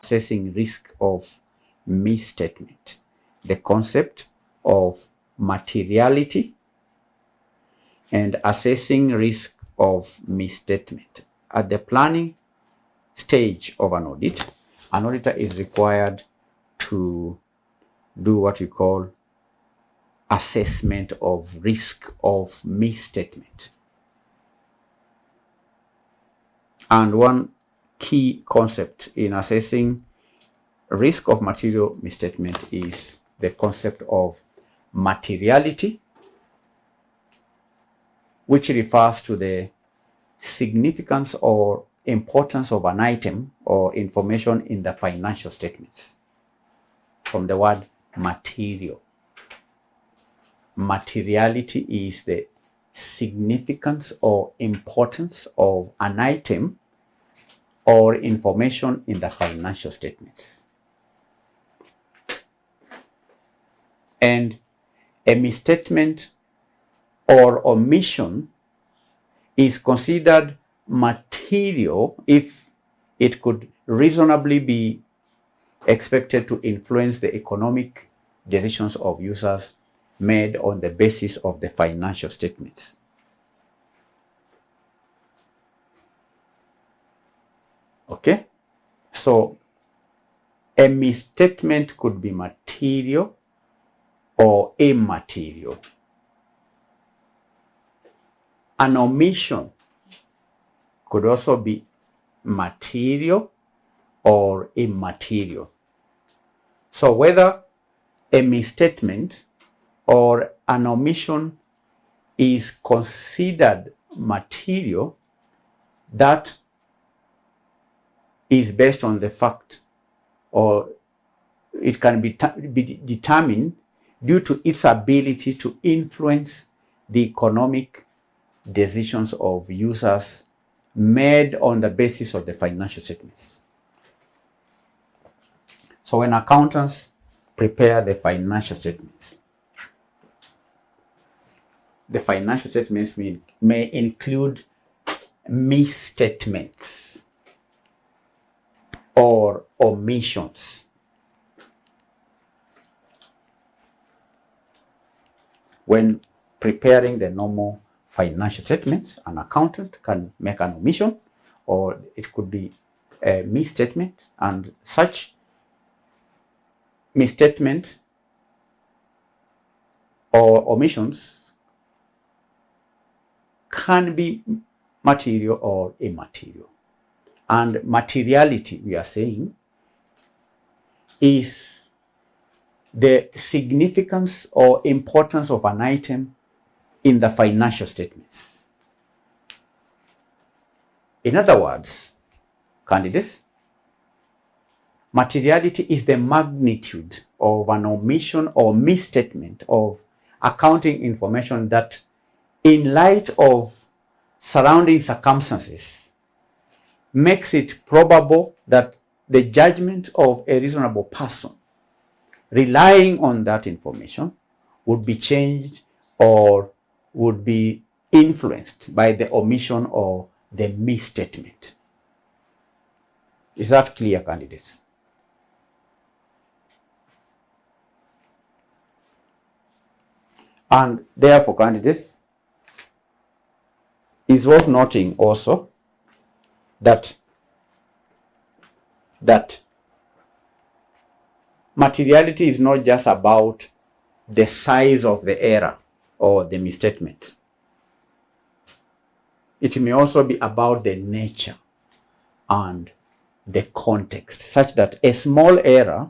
Assessing risk of misstatement, the concept of materiality, and assessing risk of misstatement. At the planning stage of an auditor is required to do what we call assessment of risk of misstatement. And one key concept in assessing risk of material misstatement is the concept of materiality, which refers to the significance or importance of an item or information in the financial statements, from the word material. Materiality is the significance or importance of an item or information in the financial statements. And a misstatement or omission is considered material if it could reasonably be expected to influence the economic decisions of users made on the basis of the financial statements. Okay, so a misstatement could be material or immaterial. An omission could also be material or immaterial. So whether a misstatement or an omission is considered material, that is based on the fact, or it can be determined due to its ability to influence the economic decisions of users made on the basis of the financial statements. So when accountants prepare the financial statements, the financial statements may include misstatements or omissions. When preparing the normal financial statements, an accountant can make an omission, or it could be a misstatement, and such misstatements or omissions can be material or immaterial. And materiality, we are saying, is the significance or importance of an item in the financial statements. In other words, candidates, materiality is the magnitude of an omission or misstatement of accounting information that, in light of surrounding circumstances, makes it probable that the judgment of a reasonable person relying on that information would be changed or would be influenced by the omission or the misstatement. Is that clear, candidates? And therefore, candidates, it's worth noting also that materiality is not just about the size of the error or the misstatement. It may also be about the nature and the context, such that a small error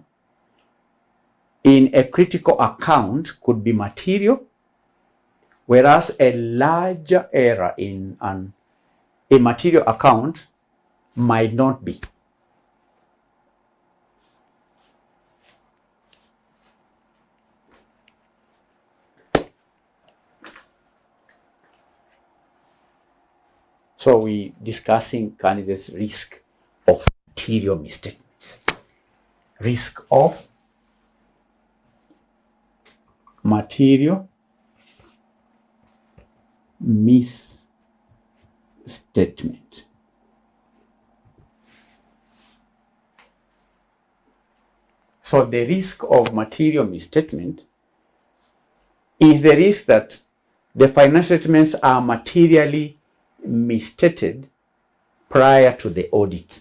in a critical account could be material, whereas a larger error in an immaterial account might not be. So we discussing candidates' risk of material misstatements. Risk of material misstatement. So the risk of material misstatement is the risk that the financial statements are materially misstated prior to the audit.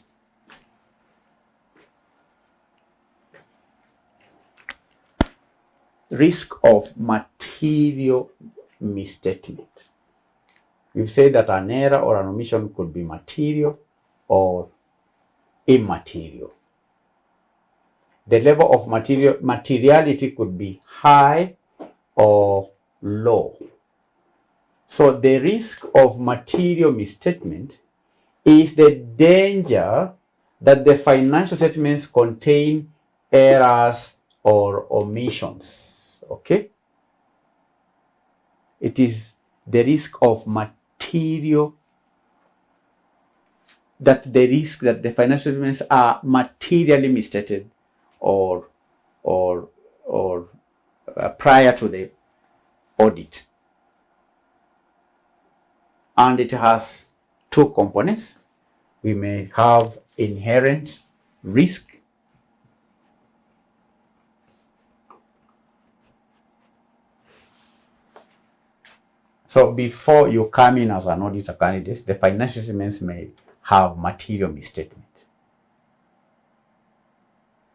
Risk of material misstatement. We've said that an error or an omission could be material or immaterial. The level of materiality could be high or low. So the risk of material misstatement is the danger that the financial statements contain errors or omissions. Okay? It is the risk of material, that the risk that the financial statements are materially misstated or prior to the audit. And it has two components. We may have inherent risk. So before you come in as an auditor candidate, the financial statements may have material misstatement.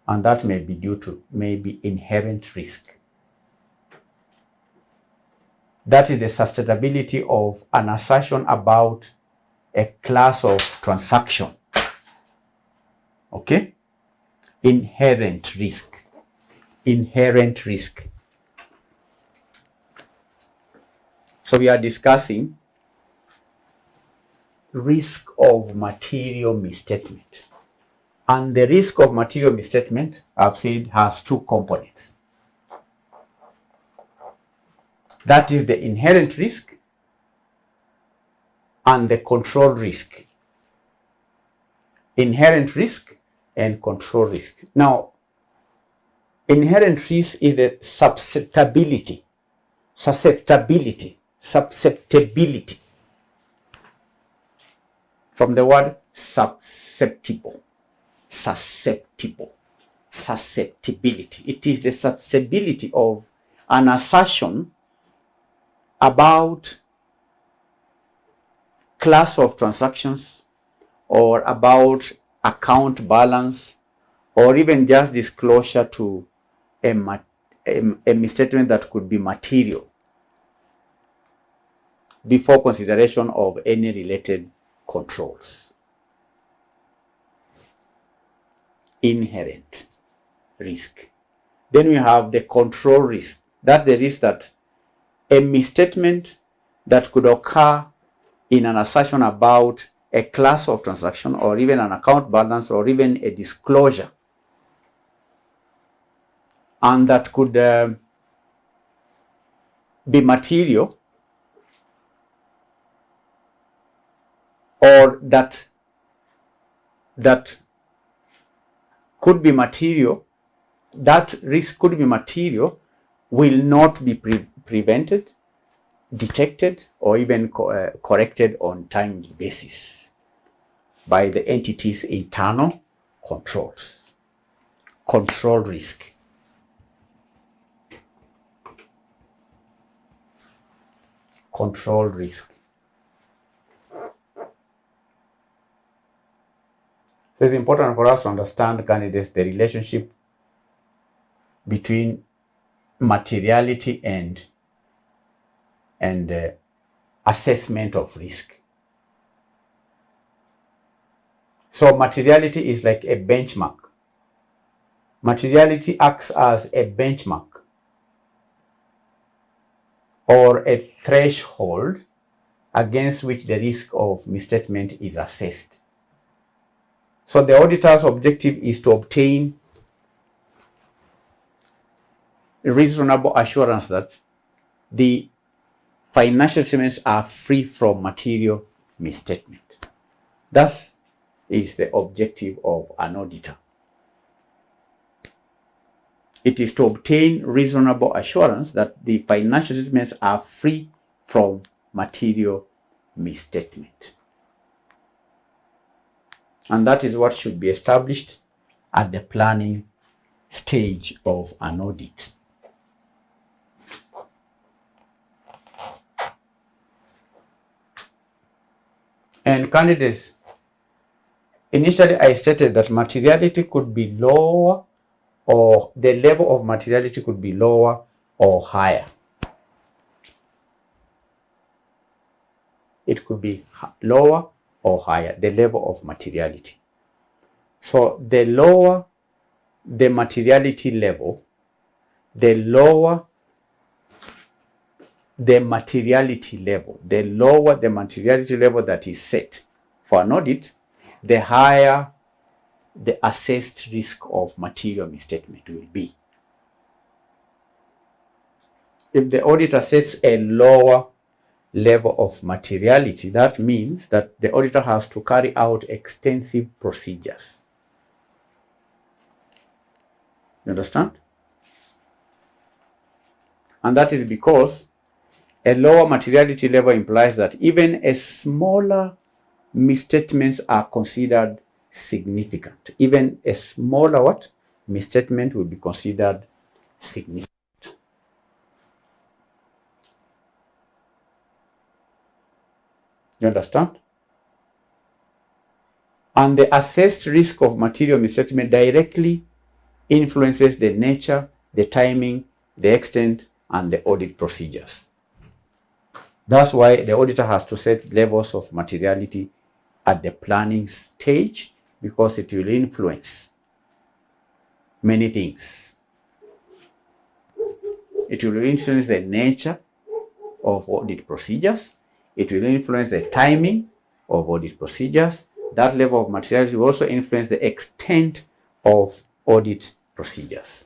And that may be due to maybe inherent risk. That is the sustainability of an assertion about a class of transaction. Okay? Inherent risk. Inherent risk. So we are discussing risk of material misstatement. And the risk of material misstatement, I've said, has two components. That is the inherent risk and the control risk. Inherent risk and control risk. Now, inherent risk is the susceptibility from the word susceptibility. It is the susceptibility of an assertion about class of transactions or about account balance or even just disclosure to a misstatement that could be material before consideration of any related controls. Inherent risk. Then we have the control risk. That's the risk that a misstatement that could occur in an assertion about a class of transaction or even an account balance or even a disclosure, and that could be material, or that could be material, that risk could be material, will not be prevented, detected, or even corrected on timely basis by the entity's internal controls. Control risk. Control risk. So it's important for us to understand, candidates, the relationship between materiality and assessment of risk. So materiality is like a benchmark. Materiality acts as a benchmark or a threshold against which the risk of misstatement is assessed. So the auditor's objective is to obtain reasonable assurance that the financial statements are free from material misstatement. That is the objective of an auditor. It is to obtain reasonable assurance that the financial statements are free from material misstatement. And that is what should be established at the planning stage of an audit. And candidates, initially I stated that materiality could be lower, or the level of materiality could be lower or higher. It could be lower or higher, the level of materiality. So the lower the materiality level, the lower the materiality level, the lower the materiality level that is set for an audit, the higher the assessed risk of material misstatement will be. If the auditor sets a lower level of materiality, that means that the auditor has to carry out extensive procedures. You understand? And that is because a lower materiality level implies that even a smaller misstatements are considered significant. Even a smaller what? Misstatement will be considered significant. You understand? And the assessed risk of material misstatement directly influences the nature, the timing, the extent, and the audit procedures. That's why the auditor has to set levels of materiality at the planning stage, because it will influence many things. It will influence the nature of audit procedures. It will influence the timing of audit procedures. That level of materiality will also influence the extent of audit procedures.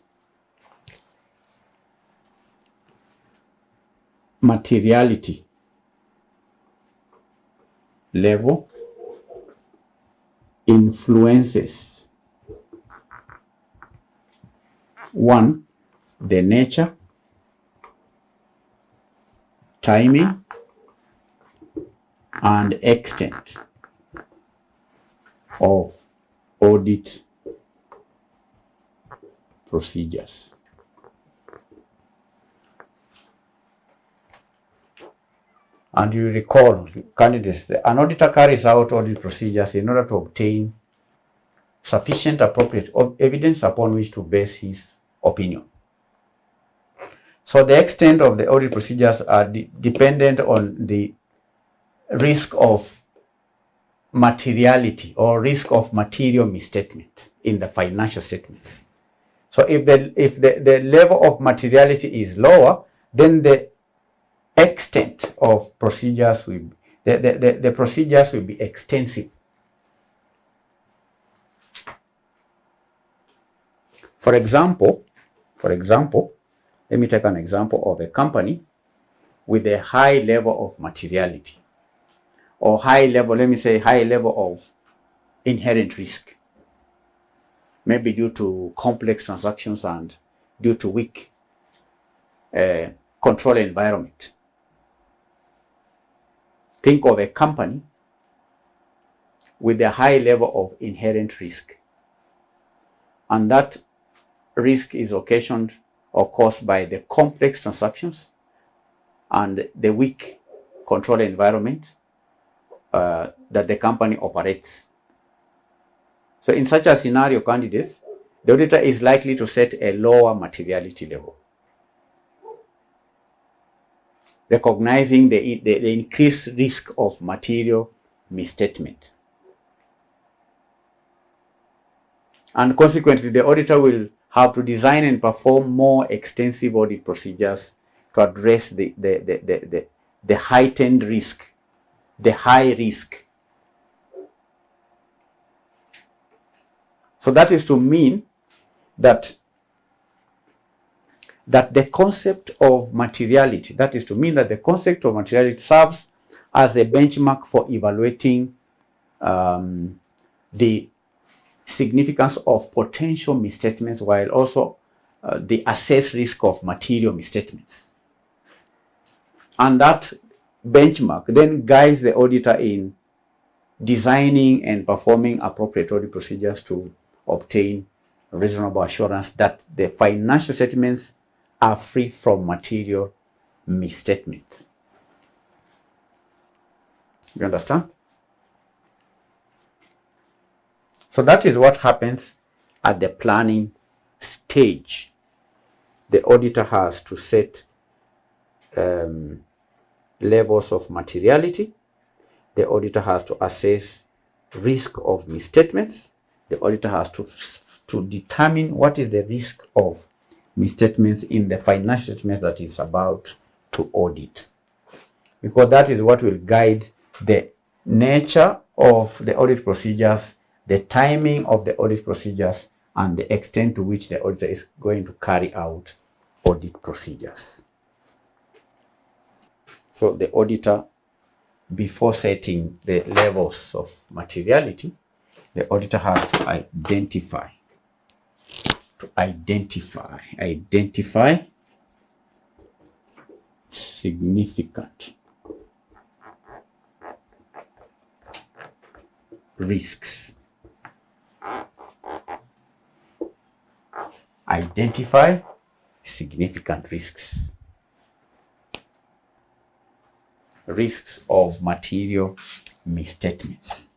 Materiality level influences: 1, the nature, timing, and extent of audit procedures. And you recall, candidates, an auditor carries out audit procedures in order to obtain sufficient appropriate evidence upon which to base his opinion. So the extent of the audit procedures are dependent on the risk of materiality or risk of material misstatement in the financial statements. So if the level of materiality is lower, then the extent of procedures will the procedures will be extensive. For example, let me take an example of a company with a high level of materiality, or high level of inherent risk, maybe due to complex transactions and due to weak control environment. Think of a company with a high level of inherent risk, and that risk is occasioned or caused by the complex transactions and the weak control environment that the company operates. So in such a scenario, candidates, the auditor is likely to set a lower materiality level, recognizing the increased risk of material misstatement. And consequently, the auditor will have to design and perform more extensive audit procedures to address the heightened risk, the high risk. So that is to mean that the concept of materiality, serves as a benchmark for evaluating the significance of potential misstatements, while also the assessed risk of material misstatements. And that benchmark then guides the auditor in designing and performing appropriate audit procedures to obtain reasonable assurance that the financial statements are free from material misstatements. You understand? So that is what happens at the planning stage. The auditor has to set levels of materiality. The auditor has to assess risk of misstatements. The auditor has to determine what is the risk of misstatements in the financial statements that is about to audit, because that is what will guide the nature of the audit procedures, the timing of the audit procedures, and the extent to which the auditor is going to carry out audit procedures. So the auditor, before setting the levels of materiality, the auditor has to identify significant risks. Identify significant risks. Risks of material misstatements.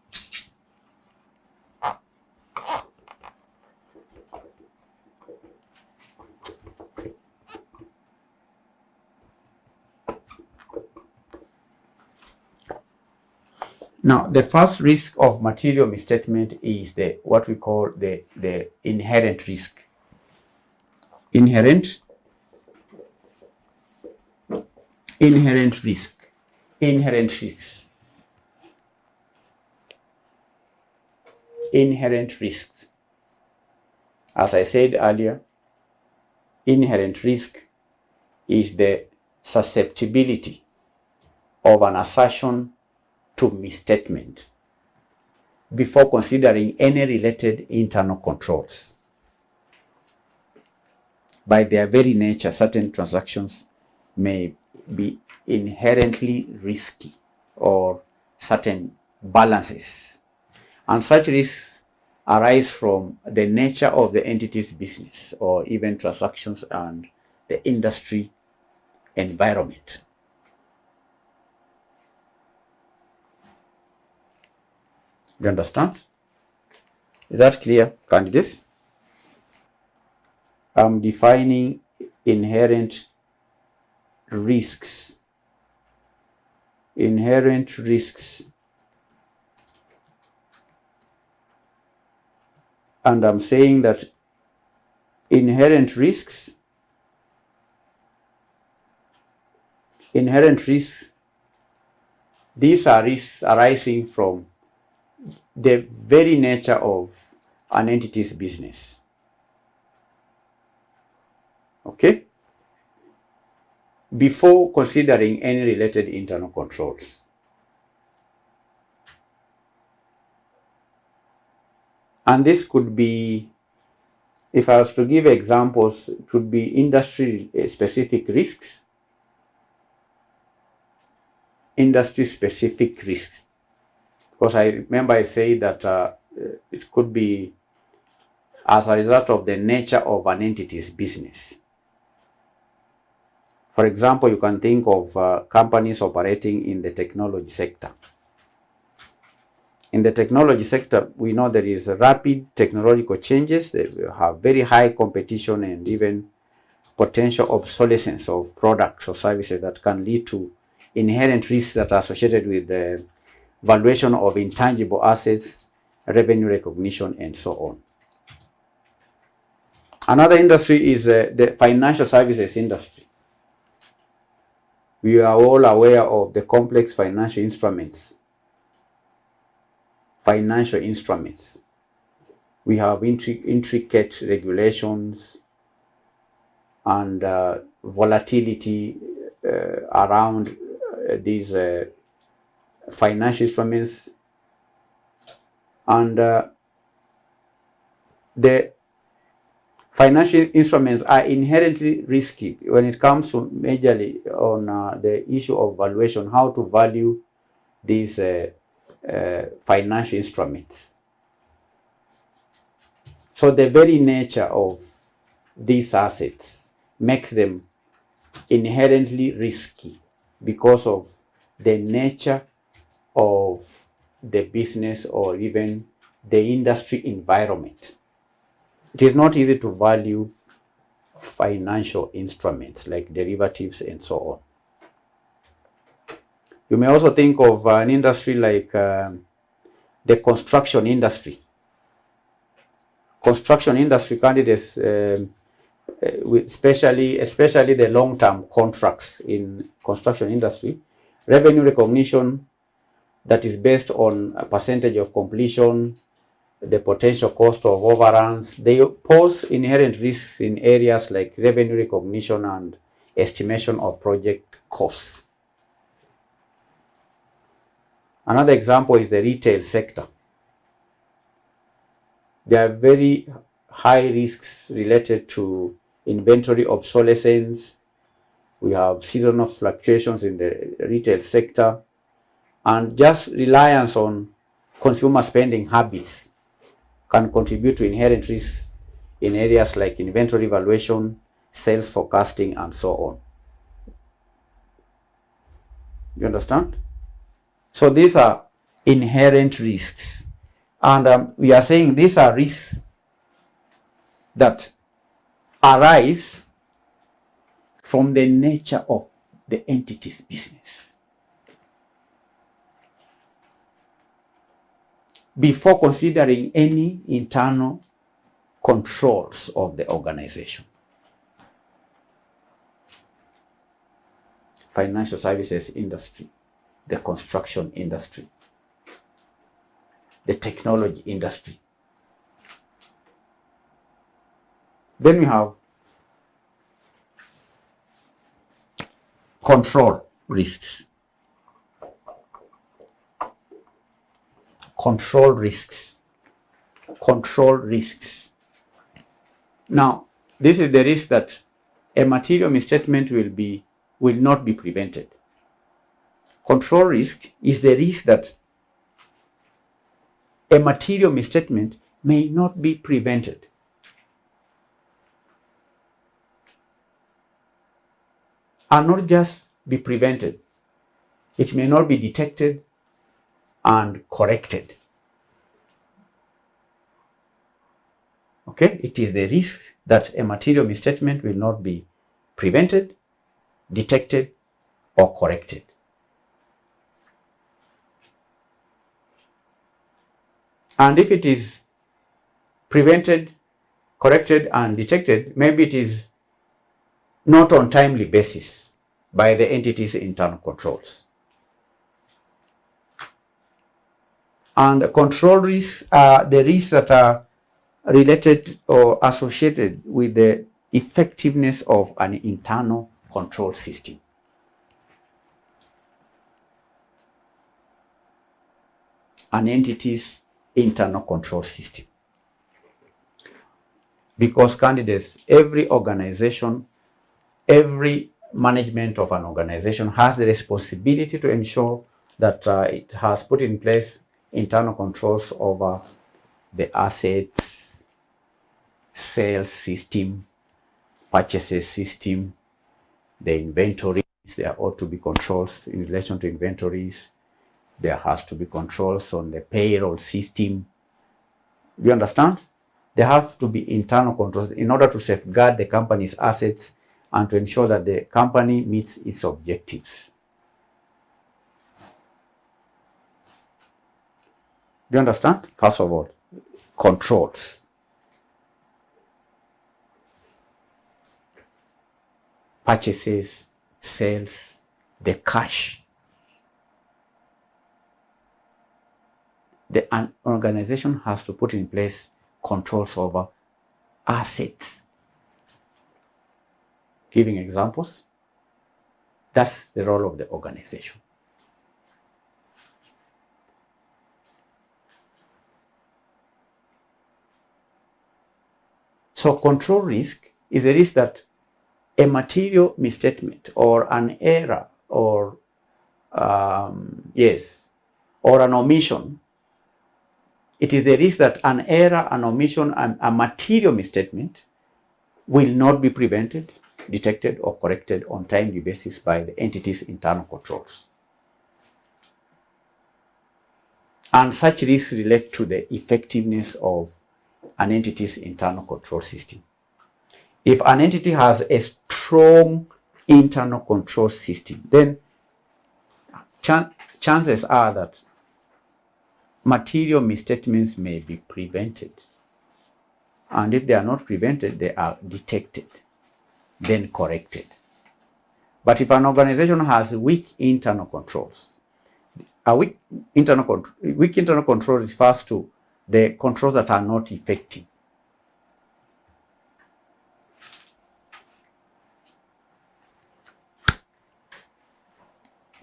Now, the first risk of material misstatement is what we call the inherent risk. Inherent risk. Inherent risks. Inherent risks. As I said earlier, inherent risk is the susceptibility of an assertion to misstatement before considering any related internal controls. By their very nature, certain transactions may be inherently risky, or certain balances, and such risks arise from the nature of the entity's business or even transactions and the industry environment. You understand? Is that clear, candidates? I'm defining inherent risks. Inherent risks. And I'm saying that inherent risks, these are risks arising from the very nature of an entity's business. Okay? Before considering any related internal controls. And this could be, if I was to give examples, it could be industry-specific risks. Industry-specific risks. Because I remember I said that it could be as a result of the nature of an entity's business. For example, you can think of companies operating in the technology sector. In the technology sector, we know there is rapid technological changes. They have very high competition and even potential obsolescence of products or services that can lead to inherent risks that are associated with the valuation of intangible assets, revenue recognition, and so on. Another industry is the financial services industry. We are all aware of the complex financial instruments. We have intricate regulations and volatility around these financial instruments, and the financial instruments are inherently risky when it comes to majorly on the issue of valuation, how to value these financial instruments. So the very nature of these assets makes them inherently risky because of the nature of the business or even the industry environment. It is not easy to value financial instruments like derivatives and so on. You may also think of an industry like the construction industry. Construction industry candidates, especially the long-term contracts in construction industry, revenue recognition that is based on a percentage of completion, the potential cost of overruns, they pose inherent risks in areas like revenue recognition and estimation of project costs. Another example is the retail sector. There are very high risks related to inventory obsolescence. We have seasonal fluctuations in the retail sector, and just reliance on consumer spending habits can contribute to inherent risks in areas like inventory valuation, sales forecasting, and so on. You understand? So these are inherent risks. And we are saying these are risks that arise from the nature of the entity's business. Before considering any internal controls of the organization. Financial services industry, the construction industry, the technology industry. Then we have control risks. Control risks. Control risks. Now, this is the risk that a material misstatement will not be prevented. Control risk is the risk that a material misstatement may not be prevented. And not just be prevented, it may not be detected and corrected. Okay, it is the risk that a material misstatement will not be prevented, detected, or corrected. And if it is prevented, corrected, and detected, maybe it is not on timely basis by the entity's internal controls. And control risks are the risks that are related or associated with the effectiveness of an internal control system. An entity's internal control system. Because candidates, every organization, every management of an organization has the responsibility to ensure that it has put in place internal controls over the assets, sales system, purchases system, the inventories. There ought to be controls in relation to inventories. There has to be controls on the payroll system. You understand? There have to be internal controls in order to safeguard the company's assets and to ensure that the company meets its objectives. Do you understand? First of all, controls. Purchases, sales, the cash. An organization has to put in place controls over assets. Giving examples, that's the role of the organization. So control risk is a risk that a material misstatement or an error or or an omission it is the risk that an error, an omission, and a material misstatement will not be prevented, detected, or corrected on timely basis by the entity's internal controls. And such risks relate to the effectiveness of an entity's internal control system. If an entity has a strong internal control system, then chances are that material misstatements may be prevented. And if they are not prevented, they are detected, then corrected. But if an organization has weak internal controls, weak internal control refers to the controls that are not effective.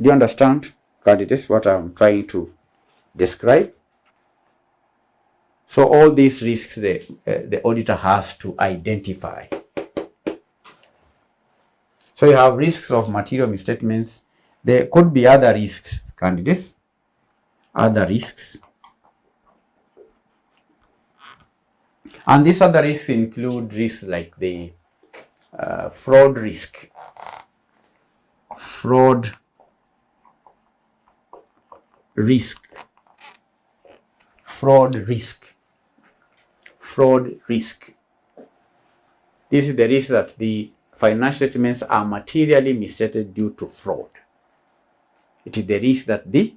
Do you understand, candidates, what I'm trying to describe? So all these risks the auditor has to identify. So you have risks of material misstatements. There could be other risks, candidates, other risks. And these other risks include risks like the fraud risk. Fraud risk. Fraud risk. Fraud risk. This is the risk that the financial statements are materially misstated due to fraud. It is the risk that the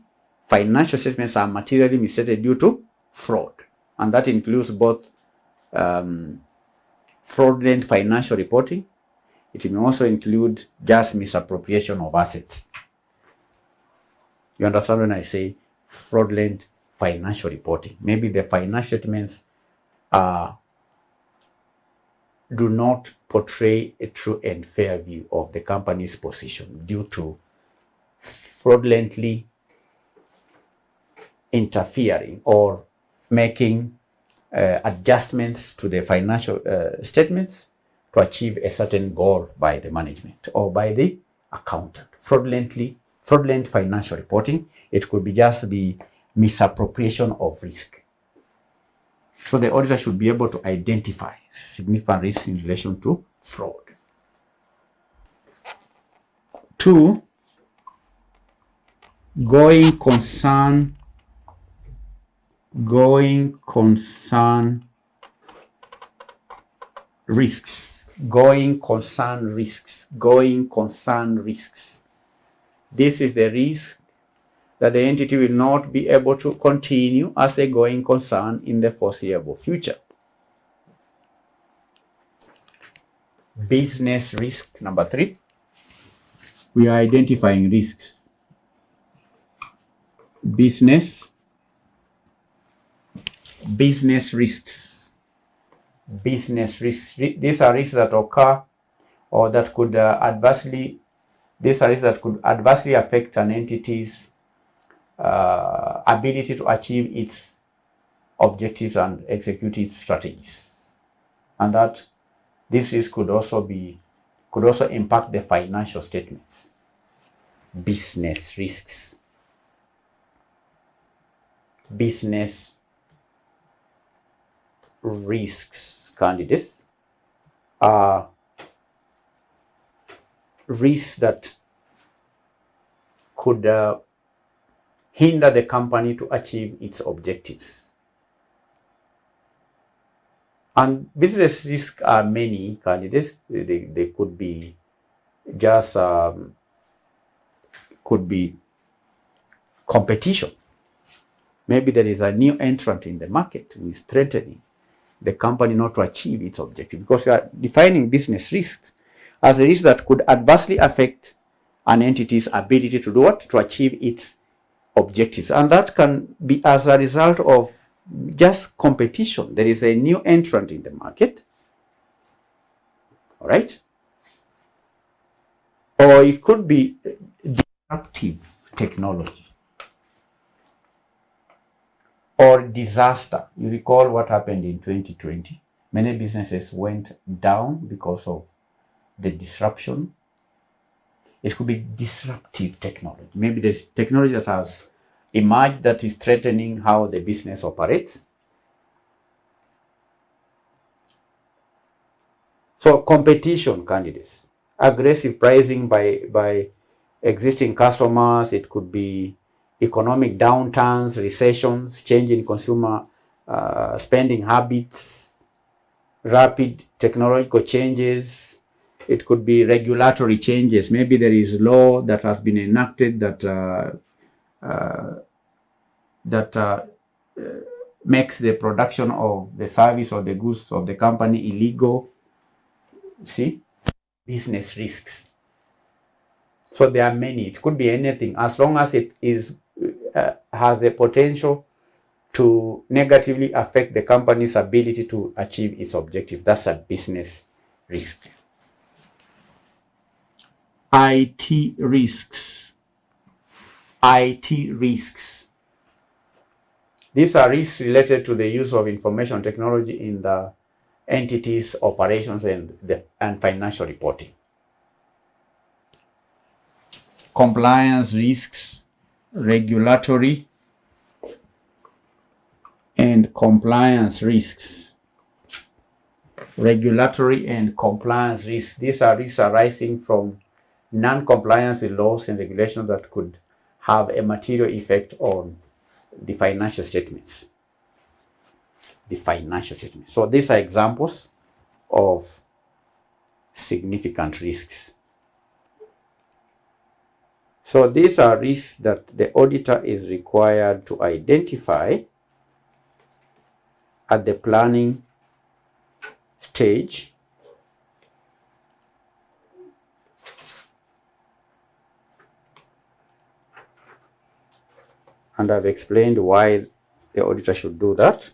financial statements are materially misstated due to fraud. And that includes both fraudulent financial reporting. It may also include just misappropriation of assets. You understand when I say fraudulent financial reporting? Maybe the financial statements do not portray a true and fair view of the company's position due to fraudulently interfering or making adjustments to the financial statements to achieve a certain goal by the management or by the accountant. Fraudulent financial reporting, it could be just the misappropriation of risk. So the auditor should be able to identify significant risks in relation to fraud. 2, going concern risks. Going concern risks. This is the risk that the entity will not be able to continue as a going concern in the foreseeable future. Business risk, number 3. We are identifying risks. Business risks. Business risks. These are risks that occur or that could adversely affect an entity's ability to achieve its objectives and execute its strategies. And that this risk could also impact the financial statements. Business risks. Business risks, candidates, are risks that could hinder the company to achieve its objectives. And business risks are many, candidates. They could be just could be competition. Maybe there is a new entrant in the market who is threatening the company not to achieve its objective, because we are defining business risks as a risk that could adversely affect an entity's ability to do what? To achieve its objectives. And that can be as a result of just competition. There is a new entrant in the market. All right? Or it could be disruptive technology or disaster. You recall what happened in 2020. Many businesses went down because of the disruption. It could be disruptive technology. Maybe there's technology that has emerged that is threatening how the business operates. So competition candidates, aggressive pricing by existing customers. It could be economic downturns, recessions, change in consumer spending habits, rapid technological changes. It could be regulatory changes. Maybe there is law that has been enacted that makes the production of the service or the goods of the company illegal. See, business risks. So there are many. It could be anything, as long as it is has the potential to negatively affect the company's ability to achieve its objective. That's a business risk. IT risks. IT risks. These are risks related to the use of information technology in the entities, operations, and financial reporting. Compliance risks, regulatory and compliance risks. Regulatory and compliance risks. These are risks arising from non-compliance with laws and regulations that could have a material effect on the financial statements. The financial statements. So these are examples of significant risks. So these are risks that the auditor is required to identify at the planning stage and I've explained why the auditor should do that.